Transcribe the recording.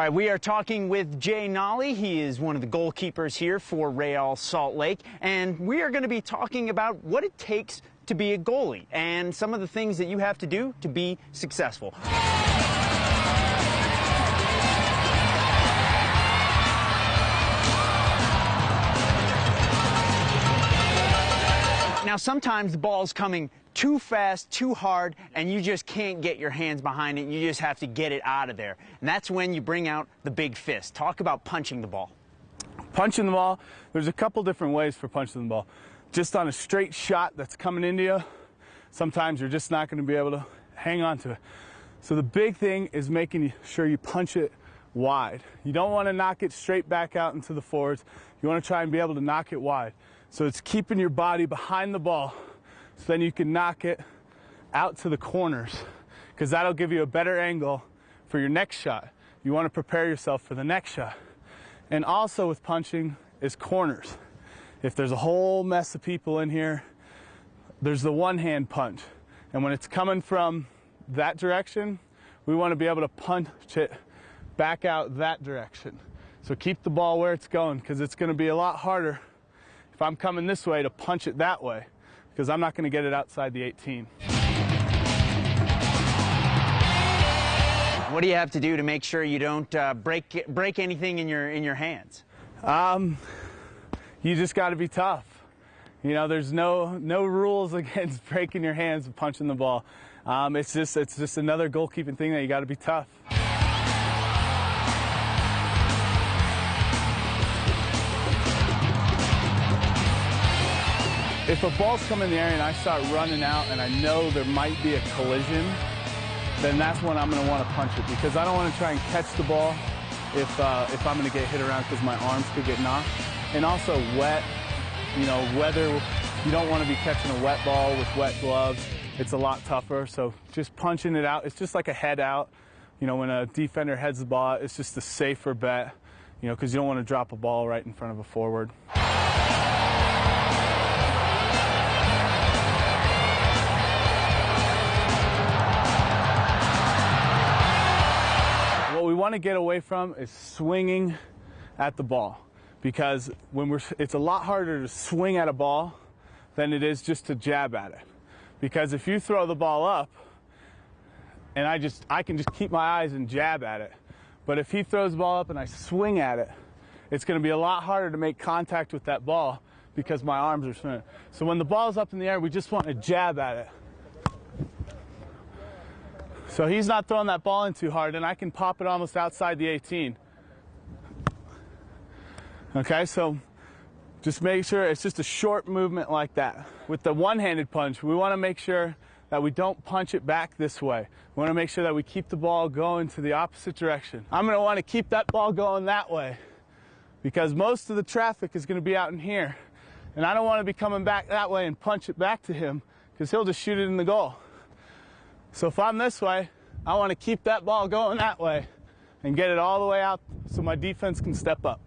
right, we are talking with Jay Nolly. He is one of the goalkeepers here for Real Salt Lake, and we are going to be talking about what it takes to be a goalie and some of the things that you have to do to be successful. Now, sometimes the ball's coming too fast, too hard, and you just can't get your hands behind it. You just have to get it out of there. And that's when you bring out the big fist. Talk about punching the ball. Punching the ball, there's a couple different ways for punching the ball. Just on a straight shot that's coming into you, sometimes you're just not going to be able to hang on to it. So the big thing is making sure you punch it wide. You don't want to knock it straight back out into the forwards. You want to try and be able to knock it wide. So it's keeping your body behind the ball so then you can knock it out to the corners, because that'll give you a better angle for your next shot. You want to prepare yourself for the next shot. And also with punching is corners. If there's a whole mess of people in here, there's the one-hand punch. And when it's coming from that direction, we want to be able to punch it back out that direction. So keep the ball where it's going, because it's going to be a lot harder if I'm coming this way to punch it that way, because I'm not going to get it outside the 18. What do you have to do to make sure you don't break anything in your hands? You just got to be tough. You know, there's no rules against breaking your hands and punching the ball. It's just another goalkeeping thing that you got to be tough. If a ball's coming in the area and I start running out and I know there might be a collision, then that's when I'm going to want to punch it, because I don't want to try and catch the ball if I'm going to get hit around, because my arms could get knocked. And also wet, you know, weather, you don't want to be catching a wet ball with wet gloves. It's a lot tougher, so just punching it out, it's just like a head out. You know, when a defender heads the ball, it's just a safer bet, you know, because you don't want to drop a ball right in front of a forward. What we want to get away from is swinging at the ball, because it's a lot harder to swing at a ball than it is just to jab at it. Because if you throw the ball up and I can just keep my eyes and jab at it, but if he throws the ball up and I swing at it, it's going to be a lot harder to make contact with that ball because my arms are swinging. So when the ball's up in the air, we just want to jab at it. So he's not throwing that ball in too hard, and I can pop it almost outside the 18. Okay, so just make sure it's just a short movement like that. With the one-handed punch, we want to make sure that we don't punch it back this way. We want to make sure that we keep the ball going to the opposite direction. I'm going to want to keep that ball going that way, because most of the traffic is going to be out in here. And I don't want to be coming back that way and punch it back to him, because he'll just shoot it in the goal. So if I'm this way, I want to keep that ball going that way and get it all the way out so my defense can step up.